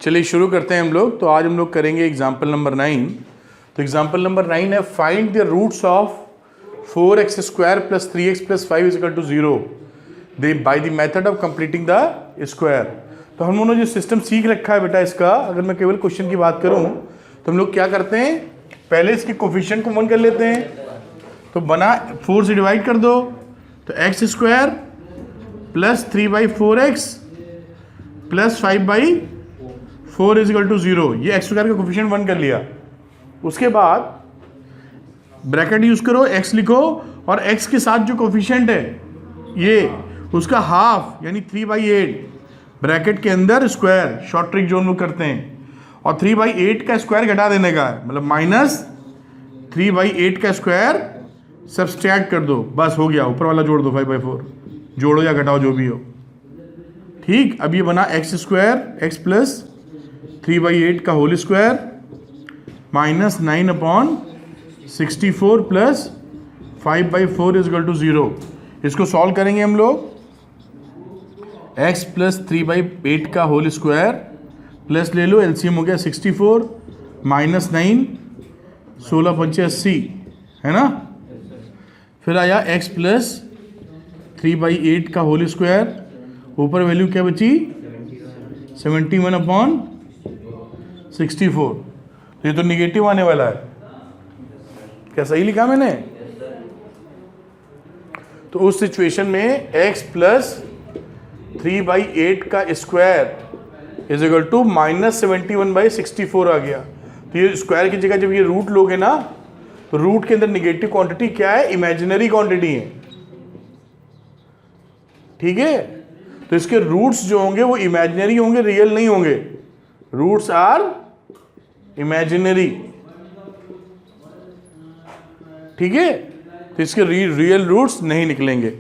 चलिए शुरू करते हैं हम लोग। तो आज हम लोग करेंगे एग्जाम्पल नंबर 9। तो एग्जाम्पल नंबर 9 है find the roots of 4x square plus 3x plus 5 is equal to 0 they by the method of completing the square. तो हम लोगों ने जो सिस्टम सीख रखा है बेटा इसका, अगर मैं केवल क्वेश्चन की बात करूं तो हम लोग क्या करते हैं, पहले इसके कोफिशिएंट को 1 कर लेते हैं। तो बना 4 से डिवाइड कर दो तो x square plus 3/4x plus 5/4 is equal to 0। ये एक्स स्क्वायर का कोफिशिएंट 1 कर लिया। उसके बाद ब्रैकेट यूज करो, x लिखो और x के साथ जो कोफिशिएंट है ये उसका हाफ यानी 3/8 ब्रैकेट के अंदर स्क्वायर, शॉर्ट ट्रिक जो हम लोग करते हैं, और 3/8 का स्क्वायर घटा देने का है, मतलब माइनस 3/8 का स्क्वायर सब्सट्रैक्ट कर दो, बस हो गया। ऊपर वाला जोड़ दो 5/4, जोड़ो या घटाओ जो भी हो, ठीक। अब ये बना एक्स स्क्वायर एक्स प्लस 3/8 का whole square minus 9/64 plus 5/4 is equal to 0। इसको सॉल्व करेंगे हम लोग। x प्लस 3/8 का होल स्क्वायर प्लस ले लो, एलसीएम हो गया 64 माइनस 9 16 पंचे 80 है ना। फिर आया x प्लस 3/8 का होल स्क्वायर, ऊपर वैल्यू क्या बची 71/64। तो ये तो निगेटिव आने वाला है, क्या सही लिखा मैंने? तो उस सिचुएशन में x प्लस 3/8 का square is equal to minus 71/64 आ गया। तो ये स्क्वायर की जगह जब ये रूट लोगे ना, तो रूट के अंदर निगेटिव क्वांटिटी क्या है, इमेजिनरी क्वांटिटी है, ठीक है। तो इसके रूट्स जो होंगे वो इमेजिनरी होंगे, रियल नहीं होंगे। रूट्स आर इमेजिनरी, ठीक है। तो इसके रियल रूट्स नहीं निकलेंगे।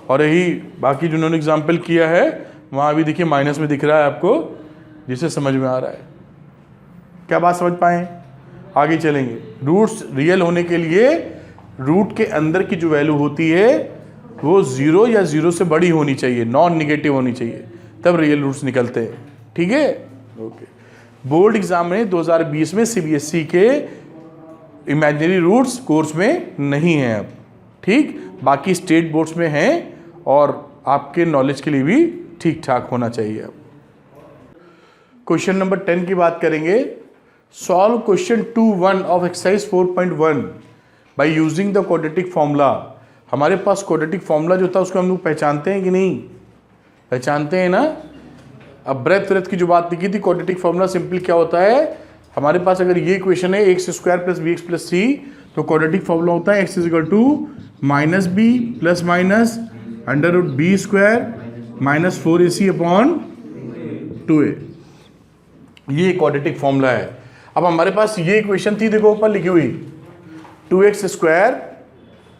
और यही बाकी जिन्होंने एग्जाम्पल किया है वहां भी देखिए माइनस में दिख रहा है आपको, जिसे समझ में आ रहा है। क्या बात समझ पाए? आगे चलेंगे। रूट्स रियल होने के लिए रूट के अंदर की जो वैल्यू होती है वो 0 या 0 से बड़ी होनी चाहिए, नॉन निगेटिव होनी चाहिए, तब रियल रूट्स निकलते हैं, ठीक है। ओके। बोर्ड एग्जाम में 2020 में सीबीएसई के इमेजिनरी रूट्स कोर्स में नहीं है अब, ठीक। बाकी स्टेट बोर्ड्स में हैं और आपके नॉलेज के लिए भी ठीक ठाक होना चाहिए। अब क्वेश्चन नंबर 10 की बात करेंगे। Solve question 2.1 of exercise 4.1 by using the quadratic formula. हमारे पास क्वाड्रेटिक फॉर्मूला जो था उसको हम लोग पहचानते हैं कि नहीं? पहचानते हैं ना। अब ब्रेथ की जो बात लिखी थी, क्वाड्रेटिक फॉर्मूला सिंपल क्या होता है, हमारे पास अगर ये इक्वेशन है x square plus b x plus c, तो क्वाड्रेटिक फॉर्मूला होता है x is equal to minus b plus minus under root b square minus 4ac upon 2a। ये क्वाड्रेटिक फॉर्मूला है। अब हमारे पास ये इक्वेशन थी, देखो ऊपर लिखी हुई 2x square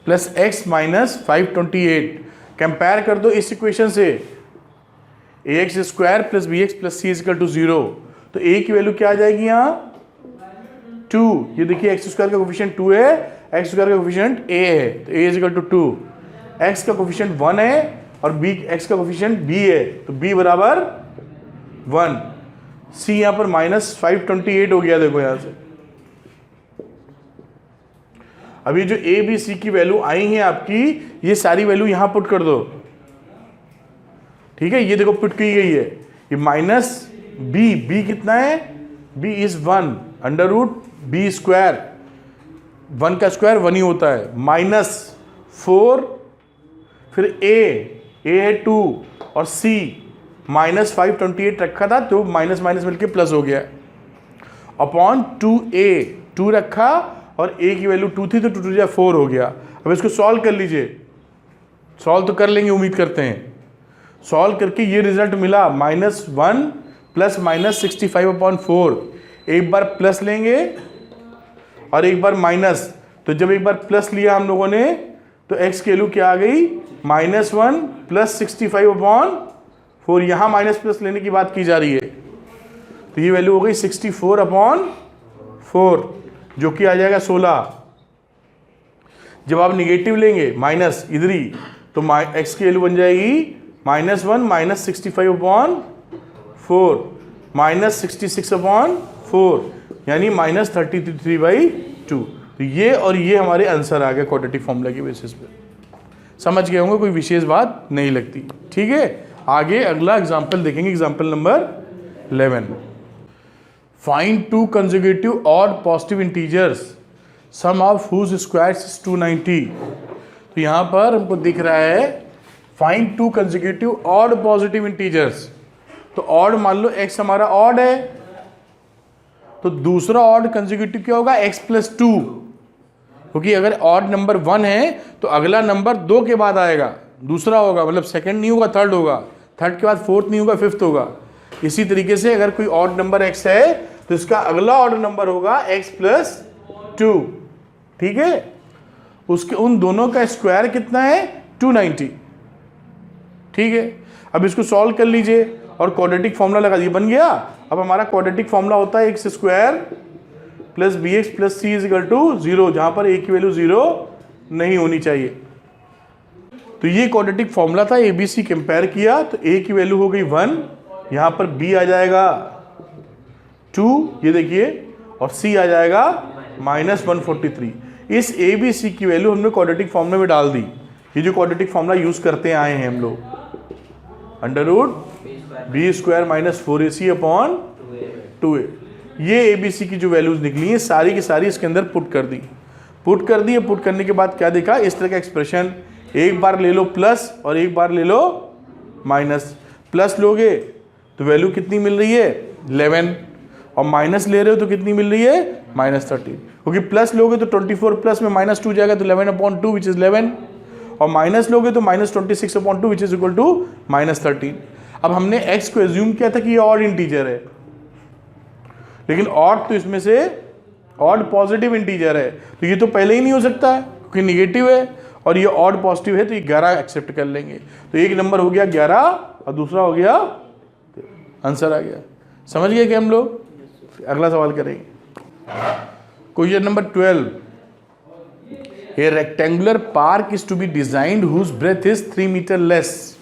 plus x minus 528। Compare कर दो इस इक्वेशन से, ax square plus b x plus c equal to 0। तो a की वैल्यू क्या आ जाएगी यहाँ 2। ये देखिए एक्स स्क्वायर का कोफिशिएंट 2 है, एक्स स्क्वायर का कोफिशिएंट a है, तो a is equal to 2। x का कोफिशिएंट 1 है और b x का कोफिशिएंट b है, तो b बराबर 1। c यहाँ पर माइनस 528 हो गया, देखो यहाँ से। अभी जो a b c की वैल्यू आई है आपकी, ये सारी वैल्यू यहां पुट कर दो, ठीक है। ये देखो पुट की गई है, ये माइनस b कितना है, b is 1 under root b square, 1 का स्क्वायर 1 ही होता है, माइनस 4, फिर a है 2 और c माइनस 528 रखा था तो माइनस माइनस मिलके प्लस हो गया, अपॉन 2a 2 रखा और a की वैल्यू 2 थी तो 2 2 4 हो गया। अब इसको सॉल्व कर लीजिए, सॉल्व तो कर लेंगे उम्मीद करते हैं। सॉल्व करके ये रिजल्ट मिला -1 प्लस माइनस 65/4। एक बार प्लस लेंगे और एक बार माइनस, तो जब एक बार प्लस लिया हम लोगों ने तो x की वैल्यू क्या आ गई -1 प्लस 65/4। यहाँ माइनस प्लस लेने की बात की जा रही है, तो ये वैल्यू हो गई 64/4 जो कि आ जाएगा 16। जब आप निगेटिव लेंगे माइनस इधर ही, तो x की वैल्यू बन जाएगी -1 -65/4 -66/4 यानी -33/2। तो ये और ये हमारे आंसर आ गए क्वाड्रेटिक फॉर्मूला की बेसिस पे। समझ गए होंगे, कोई विशेष बात नहीं लगती। ठीक है, आगे अगला एग्जाम्पल देखेंगे, example number 11। Find 2 consecutive odd positive integers sum of whose squares is 290। तो यहाँ पर हमको दिख रहा है find 2 consecutive odd positive integers. तो ऑड मान लो x हमारा ऑड है, तो दूसरा ऑड कंसेक्यूटिव क्या होगा, x + 2, क्योंकि अगर ऑड नंबर 1 है तो अगला नंबर 2 के बाद आएगा, दूसरा होगा, मतलब सेकंड नहीं होगा, थर्ड होगा, थर्ड के बाद फोर्थ नहीं होगा, फिफ्थ होगा। इसी तरीके से अगर कोई ऑड नंबर x है तो इसका अगला ऑड नंबर होगा x + 2। ठीक है, उसके उन दोनों का स्क्वायर कितना है, 290। ठीक है, अब इसको सॉल्व कर लीजिए और क्वाड्रेटिक फॉर्मूला लगा दिए, बन गया। अब हमारा क्वाड्रेटिक फॉर्मूला होता है x² + bx + c = 0, जहां पर a की वैल्यू 0 नहीं होनी चाहिए। तो ये क्वाड्रेटिक फॉर्मूला था, ABC कंपेयर किया तो a की वैल्यू हो गई 1, यहां पर b आ जाएगा 2, ये देखिए, और c आ जाएगा -143। इस ABC की वैल्यू हमने क्वाड्रेटिक फॉर्मूले में डाल दी। ये जो क्वाड्रेटिक फॉर्मूला यूज करते आए हैं हम लोग, √b² - 4ac/2a, ये ABC की जो वैल्यूज निकली हैं सारी की सारी इसके अंदर पुट कर दी। पुट करने के बाद क्या देखा, इस तरह का एक्सप्रेशन, एक बार ले लो प्लस और एक बार ले लो माइनस। प्लस लोगे तो वैल्यू कितनी मिल रही है, 11, और माइनस ले रहे हो तो कितनी मिल रही है, -13, क्योंकि प्लस लोगे तो 24 प्लस में -2 जाएगा तो 11/2 विच इज 11, और माइनस लोगे तो -26/2 विच इज इक्वल टू -13। अब हमने x को एज्यूम किया था कि ये ऑड इंटीजर है, लेकिन ऑड तो इसमें से ऑड पॉजिटिव इंटीजर है, तो ये तो पहले ही नहीं हो सकता है क्योंकि निगेटिव है, और ये ऑड पॉजिटिव है तो ये 11 एक्सेप्ट कर लेंगे। तो एक नंबर हो गया 11 और दूसरा हो गया, आंसर आ गया। समझ गए कि हम लोग अगला सवाल करेंगे। Question number 12, A rectangular park is to be designed whose breadth is 3 meter less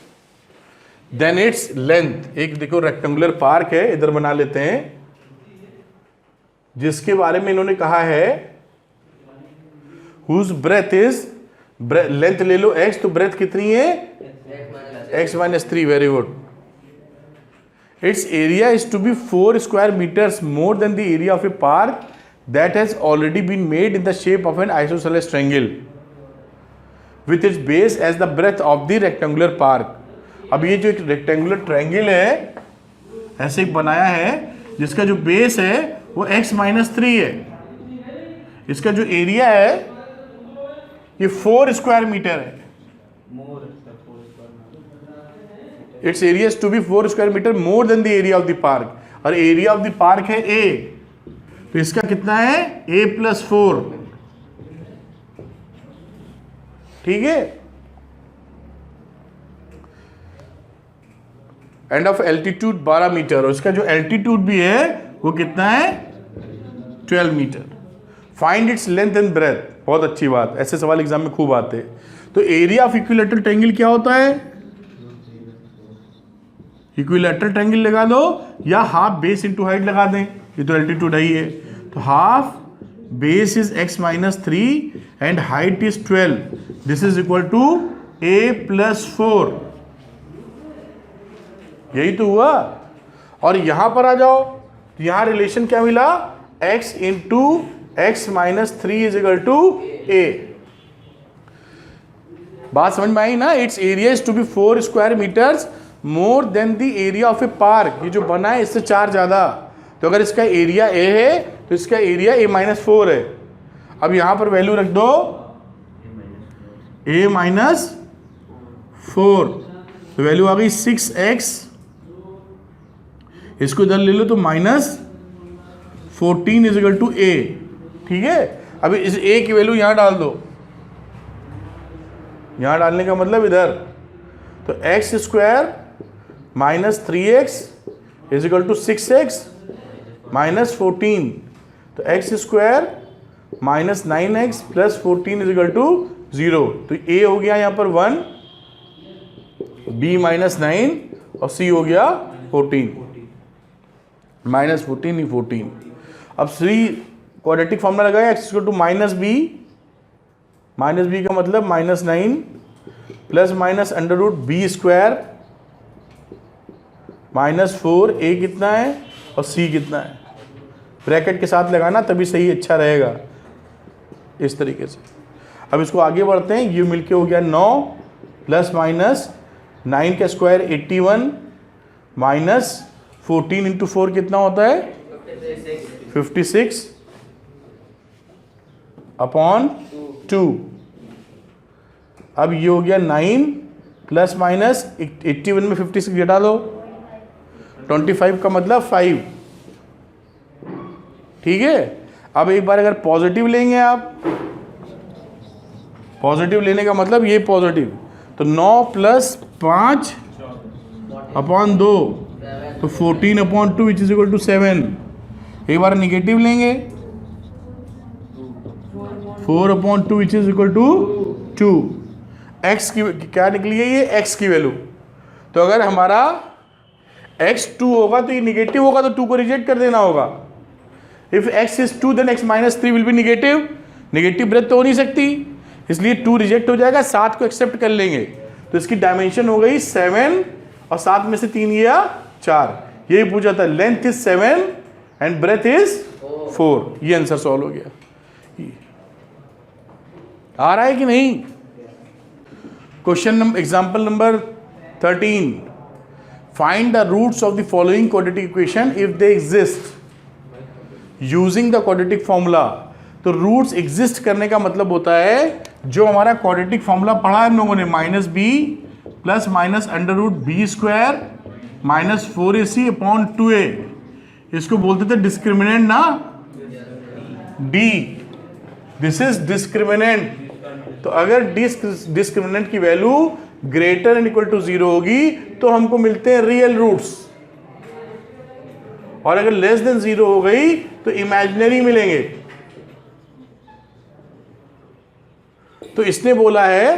than its length। एक देखो रेक्टेंगुलर पार्क है, इधर बना लेते हैं, जिसके बारे में इन्होंने कहा है whose breadth is, लेंथ ले लो x, तो ब्रेथ कितनी है, x - 3, very good. Its area is to be 4 square meters more than the area of a park that has already been made in the shape of an isosceles triangle with its base as the breadth of the rectangular park। अब ये जो एक rectangular triangle है ऐसे एक बनाया है, जिसका जो बेस है वो x - 3 है, इसका जो एरिया है ये 4 स्क्वायर मीटर है। It's area is to be 4 square metre more than the area of the park, और एरिया ऑफ द पार्क है a, तो इसका कितना है, a + 4। ठीक है, एंड ऑफ एल्टीट्यूड 12 मीटर, और इसका जो एल्टीट्यूड भी है वो कितना है, 12 मीटर। Find its length and breadth, बहुत अच्छी बात, ऐसे सवाल एग्जाम में खूब आते हैं। तो एरिया ऑफ इक्विलैटरल ट्रायंगल क्या होता है, इक्विलैटरल ट्रायंगल लगा दो या हाफ बेस इंटू हाइट लगा दें, ये तो एल्टीट्यूड ही है, तो half base is x - 3 and height is 12, this is equal to a + 4। यही तो हुआ। और यहां पर आ जाओ तो यहां रिलेशन क्या मिला, x × x - 3 is equal to a। बात समझ में आई ना। It's area is to be 4 square metres more than the area of a park. ये जो बना है इससे 4 ज़्यादा, तो अगर इसका एरिया a है तो इसका एरिया a - 4 है। अब यहां पर वैल्यू रख दो a - 4, तो वैल्यू आ गई 6x, इसको इधर ले लो तो -14 इज इक्वल टू a। ठीक है, अभी इस a की वैल्यू यहां डाल दो, यहां डालने का मतलब इधर, तो x² - 3x is equal to 6x - 14, तो x² - 9x + 14 is equal to 0। तो a हो गया यहाँ पर 1, b - 9 और c हो गया 14। -14 नहीं 14। अब सी क्वाड्रेटिक फॉर्मूला लगाया x इक्वल टू -b का मतलब -9 plus minus under root b square -4, a कितना है और c कितना है, ब्रैकेट के साथ लगाना तभी सही अच्छा रहेगा इस तरीके से। अब इसको आगे बढ़ते हैं, ये मिलके हो गया 9 प्लस माइनस 9 का स्क्वायर 81 माइनस 14 इंटू 4 कितना होता है 56 अपॉन 2। अब ये हो गया 9 प्लस माइनस 81 में 56 घटा दो, 25 का मतलब 5। ठीक है, अब एक बार अगर पॉजिटिव लेंगे आप, पॉजिटिव लेने का मतलब ये पॉजिटिव, तो 9 प्लस 5 अपॉन 2 तो 14 upon 2 which is equal to 7। एक बार निगेटिव लेंगे 4 upon 2 which is equal to 2। x की क्या निकली है ये x की वैल्यू। तो अगर हमारा x 2 होगा तो ये निगेटिव होगा, तो 2 को रिजेक्ट कर देना होगा। If x is 2 then x minus 3 will be negative। Negative breadth तो हो नहीं सकती, इसलिए 2 रिजेक्ट हो जाएगा, 7 को एक्सेप्ट कर लेंगे। तो इसकी डायमेंशन हो गई 7 और 7 में से 3 या 4। यही पूछा था, length is 7 and breadth is 4। ये आंसर सॉल्व हो गया। आ रहा है कि नहीं? Question number example number 13, find the roots of the following quadratic equation if they exist using the quadratic formula. तो रूट्स एग्जिस्ट करने का मतलब होता है जो हमारा क्वाड्रेटिक फॉर्मूला पढ़ा है हम लोगों ने, -b plus minus under root b square minus 4ac upon 2a, इसको बोलते थे डिस्क्रिमिनेंट ना, d। This is discriminant. तो अगर डिस्क्रिमिनेंट की value greater and equal to 0 होगी तो हमको मिलते हैं रियल रूट्स, और अगर लेस देन 0 हो गई तो इमेजिनरी मिलेंगे। तो इसने बोला है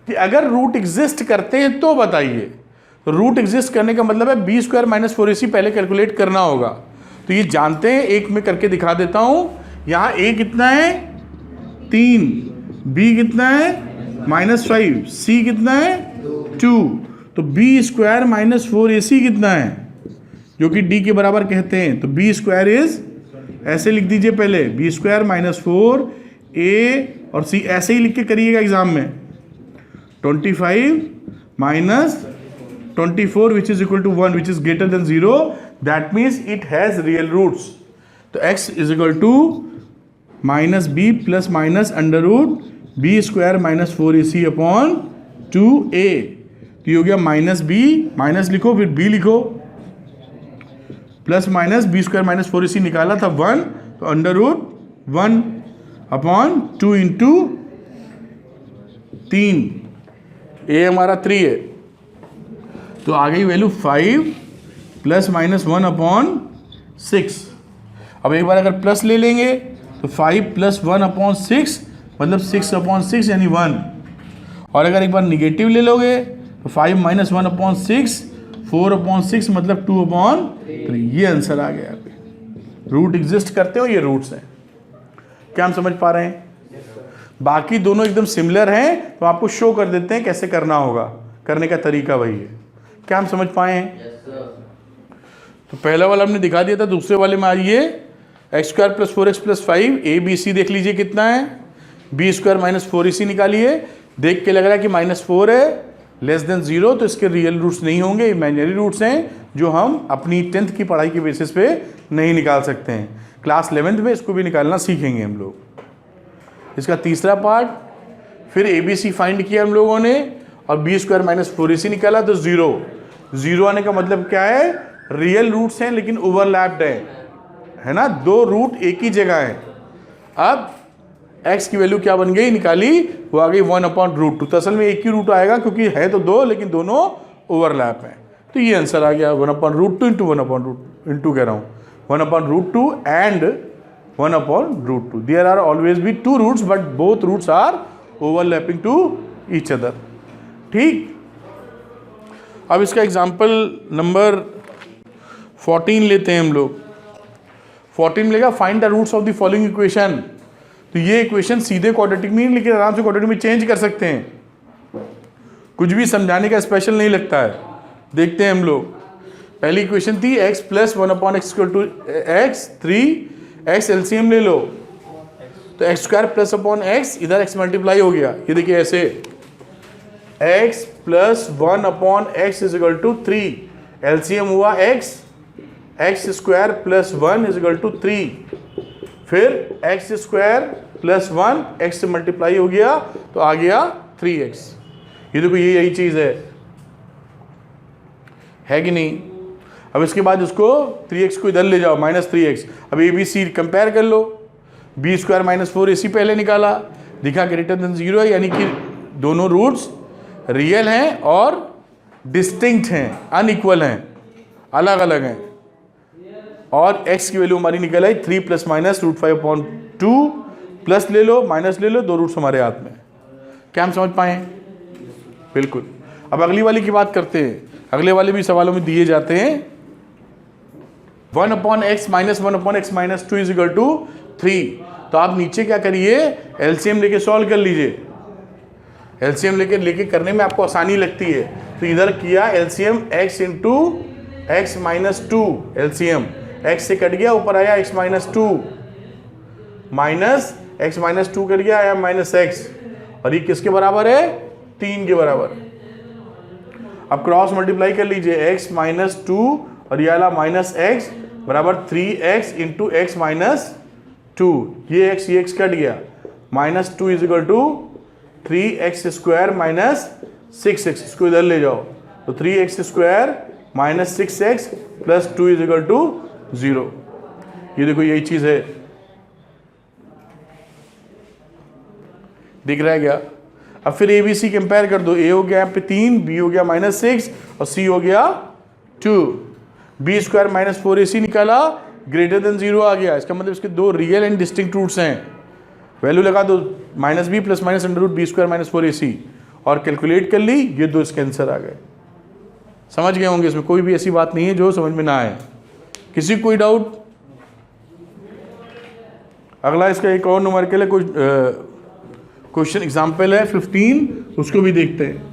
कि अगर रूट एग्जिस्ट करते हैं तो बताइए। तो रूट एग्जिस्ट करने का मतलब है बी स्क्वायर माइनस 4ac पहले कैलकुलेट करना होगा। तो ये जानते हैं, एक में करके दिखा देता हूं। यहां a कितना है 3, b कितना है -5, c कितना है 2, तो b स्क्वायर माइनस 4ac कितना है जो कि d के बराबर कहते हैं। तो b स्क्वायर इज, ऐसे लिख दीजिए पहले, b स्क्वायर माइनस 4a और c ऐसे ही लिख के करिएगा एग्जाम में, 25 minus 24 which is equal to 1 which is greater than 0, that means it has real roots. तो x is equal to -b plus minus under root b square minus 4ac upon 2a। तो ये हो गया -b, minus लिखो फिर b लिखो, plus minus b square minus 4ac निकाला था 1, तो under root 1 upon 2 into 3, a हमारा 3 है, तो आ गई वैल्यू 5 प्लस माइनस 1 अपॉन 6। अब एक बार अगर प्लस ले लेंगे तो 5 प्लस 1 अपॉन 6 मतलब 6 अपॉन 6 यानी 1, और अगर एक बार निगेटिव ले लोगे तो 5 माइनस 1 अपॉन 6 4 अपॉन 6 मतलब 2 अपॉन 3। ये आंसर आ गया। रूट एग्जिस्ट करते हो, ये रूट्स हैं। क्या हम समझ पा रहे हैं? बाकी दोनों एकदम सिमिलर हैं, तो आपको शो कर देते हैं कैसे करना होगा, करने का तरीका वही है। क्या हम समझ पाए हैं? तो पहला वाला हमने दिखा दिया था, दूसरे वाले में आइए, x square plus 4x plus 5 ABC देख लीजिए कितना है, बी स्क्वायर माइनस 4ac निकालिए। देख के लग रहा है कि -4 है, लेस देन 0, तो इसके रियल रूट्स नहीं होंगे, इमेजिनरी रूट्स हैं जो हम अपनी 10th की पढ़ाई के बेसिस पे नहीं निकाल सकते हैं। क्लास 11th में इसको भी निकालना सीखेंगे हम लोग। इसका तीसरा पार्ट, फिर ABC फाइंड किया हम लोगों ने और बी स्क्वायर माइनस 4ac निकाला, तो 0 आने का मतलब क्या है, रियल रूट्स हैं लेकिन ओवरलैप्ड है ना, 2 रूट एक ही जगह है। अब x की वैल्यू क्या बन गई, निकाली, वो आ गई 1/√2। तो असल में एक ही रूट आएगा क्योंकि है तो 2 लेकिन दोनों ओवरलैप हैं। तो ये आंसर आ गया 1/√2 इंटू 1/√2 कह रहा हूँ, 1/√2 and 1/√2। There are always be 2 roots but both roots are overlapping to each other. ठीक, अब इसका एग्जाम्पल नंबर 14 लेते हैं हम लोग। 14 मिलेगा, find the roots of the following equation. तो ये इक्वेशन सीधे क्वाड्रेटिक में, लेकिन आराम से क्वाड्रेटिक में चेंज कर सकते हैं, कुछ भी समझाने का स्पेशल नहीं लगता है। देखते हैं हम लोग। पहली इक्वेशन थी x plus 1/x equal to x, 3x LCM ले लो, तो x square plus upon x, इधर x मल्टीप्लाई हो गया, ये देखिए ऐसे x plus 1/x is equal to 3, LCM हुआ x square plus 1 is equal to 3, फिर x स्क्वायर प्लस 1 x से मल्टीप्लाई हो गया तो आ गया 3x। ये देखो ये यही चीज है कि नहीं। अब इसके बाद उसको 3x को इधर ले जाओ, -3x। अब ए बी सी कंपेयर कर लो, बी स्क्वायर माइनस 4ac पहले निकाला, दिखा ग्रेटर देन 0 है, यानी कि दोनों रूट्स रियल हैं और डिस्टिंक्ट हैं, अनइक्वल हैं, अलग अलग हैं। और x की वैल्यू हमारी निकल आई 3 प्लस माइनस √5/2, प्लस ले लो माइनस ले लो, दो रूट्स हमारे हाथ में। क्या हम समझ पाए? बिल्कुल। अब अगली वाली की बात करते हैं। अगले वाले भी सवालों में दिए जाते हैं 1/x minus 1/x minus 2 is equal to 3। तो आप नीचे क्या करिए, एलसीएम लेके सॉल्व कर लीजिए। एलसीएम लेके करने में आपको आसानी लगती है, तो इधर किया LCM x into x minus 2, LCM x से कट गया, ऊपर आया x minus 2, minus x minus 2 cut गया, आया माइनस x, और ये किसके बराबर है? 3 के बराबर। अब क्रॉस मल्टीप्लाई कर लीजिए, x माइनस 2 और ये आला माइनस x बराबर 3x इंटू एक्स माइनस 2, ये x कट गया, minus 2 is equal to 3x square minus 6x, इसको इधर ले जाओ, तो 3x square minus 6x plus 2 is equal to 0। ये देखो यही चीज है, दिख रहा है क्या? अब फिर ए बी सी कंपेयर कर दो, a हो गया यहाँ पे 3, b हो गया -6 और c हो गया 2। b स्क्वायर माइनस 4ac निकाला, ग्रेटर देन 0 आ गया, इसका मतलब इसके दो रियल एंड डिस्टिंक्ट रूट्स हैं। वैल्यू लगा दो, -b plus minus √b square minus 4ac, और कैलकुलेट कर ली, ये दो इसके आंसर आ गए। समझ गए होंगे, इसमें कोई भी ऐसी बात नहीं है जो समझ में ना आए। किसी कोई डाउट? अगला इसका एक और नंबर के लिए कुछ क्वेश्चन एग्जाम्पल है 15, उसको भी देखते हैं।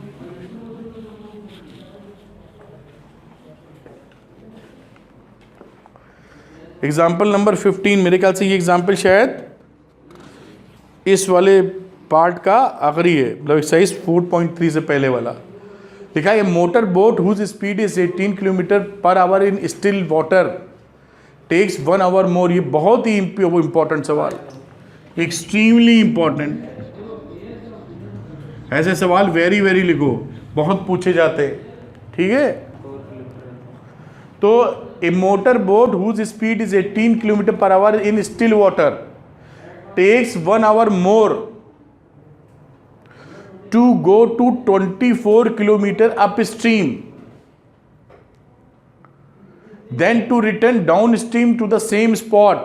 एग्जाम्पल नंबर 15, मेरे ख्याल से ये एग्जाम्पल शायद इस वाले पार्ट का आखिरी है, मतलब एक्सरसाइज 4.3 से पहले वाला। लिखा है motor boat whose speed is 18 kilometre per hour in still water takes 1 hour more. ये बहुत ही इंपॉर्टेंट सवाल, एक्सट्रीमली इंपॉर्टेंट। ऐसे सवाल वेरी वेरी लिखो, बहुत पूछे जाते हैं, ठीक है। तो a motor boat whose speed is 18 kilometre per hour in still water takes 1 hour more to go to 24 kilometer upstream, then to return downstream to the same spot.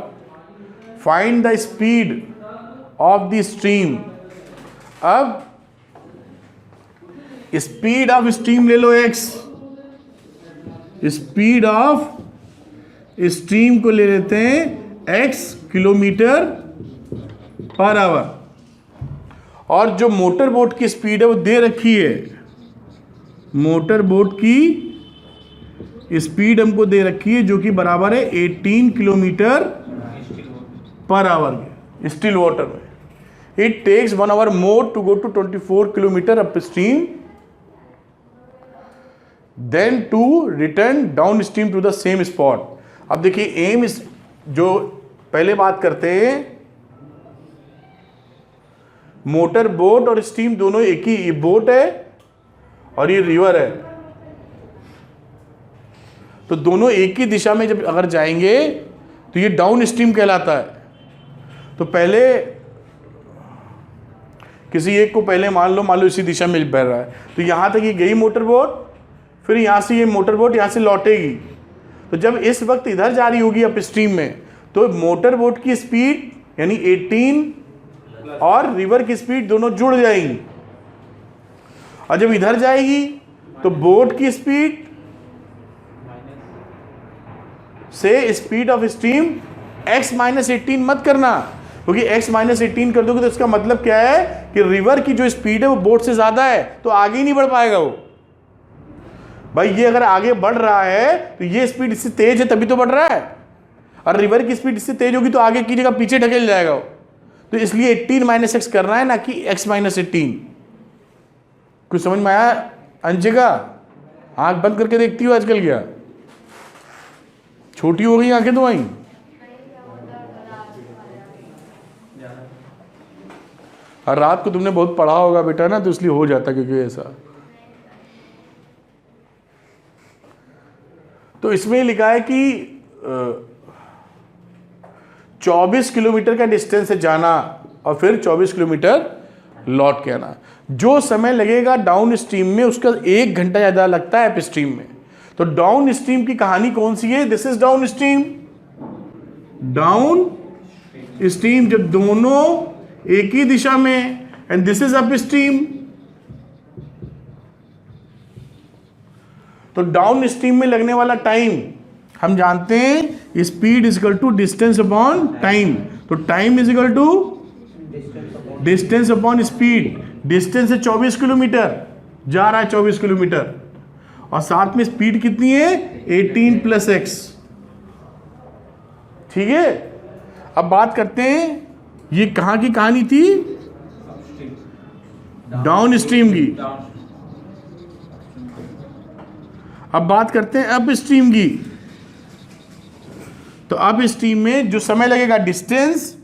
Find the speed of the stream. अब speed of stream ले लो x, speed of stream को ले लेते हैं x kilometre per our, और जो motor boat की speed है वो दे रखी है। मोटर बोट की स्पीड हमको दे रखी है जो कि बराबर है 18 किलोमीटर पर आवर के स्टिल वाटर में। It takes 1 hour more to go to 24 kilometre upstream, then to return downstream to the same spot. अब देखिए एम जो पहले बात करते हैं, मोटर बोट और स्टीम दोनों एक ही, ये बोट है और ये रिवर है, तो दोनों एक ही दिशा में जब अगर जाएंगे तो ये डाउन स्ट्रीम कहलाता है। तो पहले किसी एक को पहले मान लो इसी दिशा में बह रहा है, तो यहां तक ये गई मोटर बोट, फिर यहां से ये मोटर बोट यहां से लौटेगी, तो जब इस वक्त इधर जा रही होगी अप स्ट्रीम में, तो मोटर बोट की स्पीड यानी 18 और रिवर की स्पीड दोनों जुड़ जाएंगी, और जब इधर जाएगी तो बोट की स्पीड से speed of steam x minus 18 मत करना, क्योंकि x माइनस 18 कर दोगे तो इसका मतलब क्या है कि रिवर की जो स्पीड है वो बोट से ज़्यादा है, तो आगे ही नहीं बढ़ पाएगा वो। भाई ये अगर आगे बढ़ रहा है तो ये स्पीड इससे तेज है तभी तो बढ़ रहा है, और रिवर की स्पीड इससे तेज होगी तो आगे की जगह पीछे ढकेल जाएगा वो। तो इसलिए 18 माइनस एक्स करना है, ना कि x माइनस 18। कुछ समझ में आया अंशिका? आंख बंद करके देखती हो आजकल क्या? छोटी हो गई आंखें तुम्हारी? और रात को तुमने बहुत पढ़ा होगा बेटा ना, तो इसलिए हो जाता क्योंकि ऐसा। तो इसमें लिखा है कि 24 किलोमीटर का डिस्टेंस है जाना और फिर 24 किलोमीटर लौट के आना। जो समय लगेगा डाउन स्ट्रीम में उसका 1 घंटा ज़्यादा लगता है अप स्ट्रीम में। तो डाउन स्ट्रीम की कहानी कौन सी है? This is downstream. Downstream जब दोनों एक ही दिशा में, and this is upstream. तो डाउन स्ट्रीम में लगने वाला टाइम हम जानते हैं, speed is equal to distance upon time. तो time is equal to distance upon speed. Distance है 24 किलोमीटर, जा रहा है 24 किलोमीटर, और साथ में स्पीड कितनी है? 18 प्लस एक्स। ठीक है, अब बात करते हैं ये कहां की कहानी थी? डाउन स्ट्रीम की। अब बात करते हैं अप स्ट्रीम की। तो अप स्ट्रीम में जो समय लगेगा distance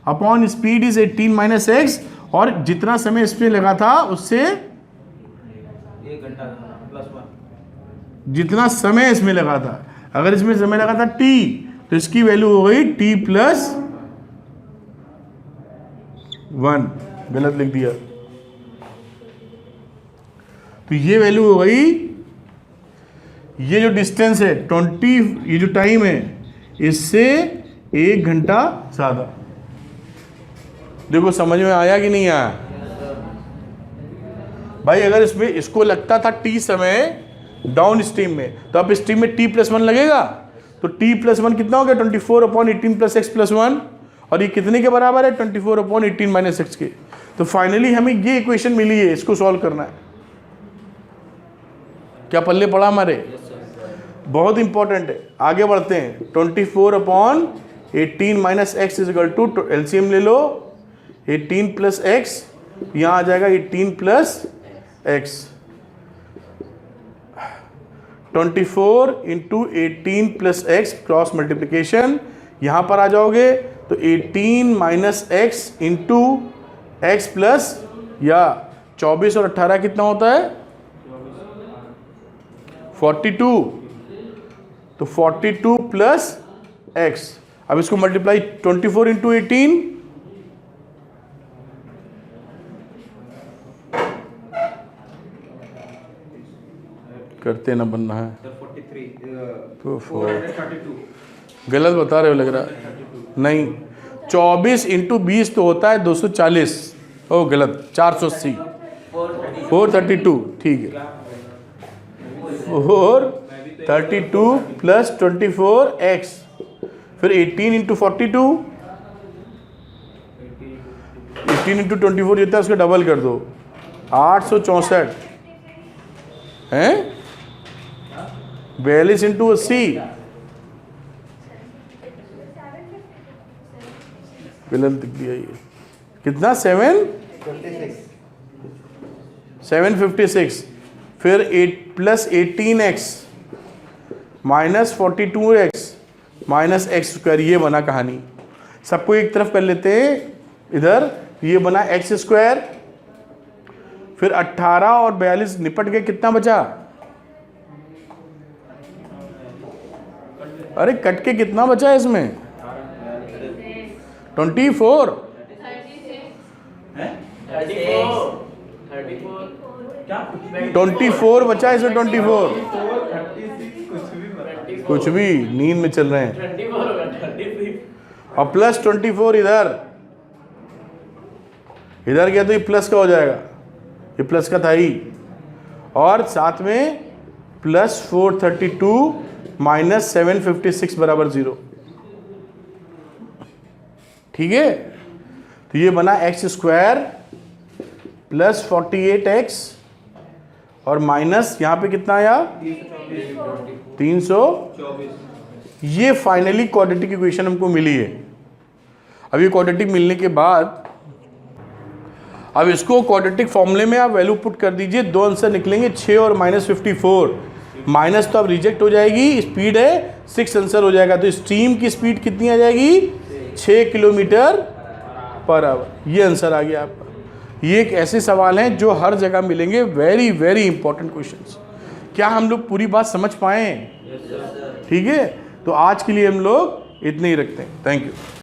upon speed is 18 minus x, और जितना समय इसमें लगा था उससे 1 घंटा प्लस 1। जितना समय इसमें लगा था, अगर इसमें समय लगा था t, तो इसकी वैल्यू हो गई t प्लस 1। गलत लिख दिया। तो ये वैल्यू हो गई, ये जो डिस्टेंस है 20, ये जो टाइम है इससे 1 घंटा ज़्यादा। देखो समझ में आया कि नहीं आया? भाई अगर इसमें इसको लगता था t समय डाउन स्ट्रीम में, तो अब स्ट्रीम में t प्लस 1 लगेगा। तो t प्लस 1 कितना हो गया? 24 अपॉन 18 प्लस एक्स प्लस 1, और ये कितने के बराबर है? 24 अपॉन 18 माइनस एक्स के। तो फाइनली हमें ये इक्वेशन मिली है, इसको सॉल्व करना है। क्या पल्ले पड़ा हमारे? बहुत इंपॉर्टेंट है। आगे बढ़ते हैं। 24 upon 18 minus x is equal to, LCM ले लो, 18 प्लस एक्स, यहाँ आ जाएगा 18 plus x. 24 into 18 plus x cross multiplication, यहाँ पर आ जाओगे तो 18 minus x into x plus, या 24 और 18 कितना होता है? 42। तो 42 प्लस एक्स। अब इसको मल्टीप्लाई 24 इंटू 18, करते ना बनना है। 432। गलत बता रहे हो लग रहा है। नहीं, 24 इंटू 20 तो होता है 240। ओ गलत, 480। 432 ठीक है। 432 प्लस 24 एक्स, फिर 18 इंटू 42, 18 इंटू 24 देता है, उसका डबल कर दो, 864 हैं। 42 इंटू 80, गलत दिख दिया ये। कितना? 756। फिर 8 plus 18x minus 42x minus x square, ये बना कहानी। सबको एक तरफ कर लेते हैं। इधर ये बना एक्स स्क्वायर, फिर 18 और 42 निपट के कितना बचा? अरे कट के कितना बचा है इसमें? 24। 24 बचा इसमें। 24 कुछ भी नींद में चल रहे हैं। और प्लस 24 इधर गया तो ये प्लस का हो जाएगा, ये प्लस का था ही। और साथ में प्लस 432 माइनस 756 बराबर 0। ठीक है, तो ये बना एक्स स्क्वायर प्लस 48x और माइनस यहाँ पे कितना आया 300। ये फाइनली क्वाड्रेटिक इक्वेशन हमको मिली है। अब ये क्वाड्रेटिक मिलने के बाद अब इसको क्वाड्रेटिक फॉर्मूले में आप वैल्यू पुट कर दीजिए, दो आंसर निकलेंगे 6 और माइनस 54। माइनस तो अब रिजेक्ट हो जाएगी, स्पीड है 6 आंसर हो जाएगा। तो स्ट्रीम की स्पीड कितनी आ जाएगी 6 किलोमीटर पर आवर। ये आंसर आ गया आपका। ये एक ऐसे सवाल हैं जो हर जगह मिलेंगे, वेरी वेरी इंपॉर्टेंट क्वेश्चंस। क्या हम लोग पूरी बात समझ पाए? ठीक है, तो आज के लिए हम लोग इतने ही रखते हैं। Thank you.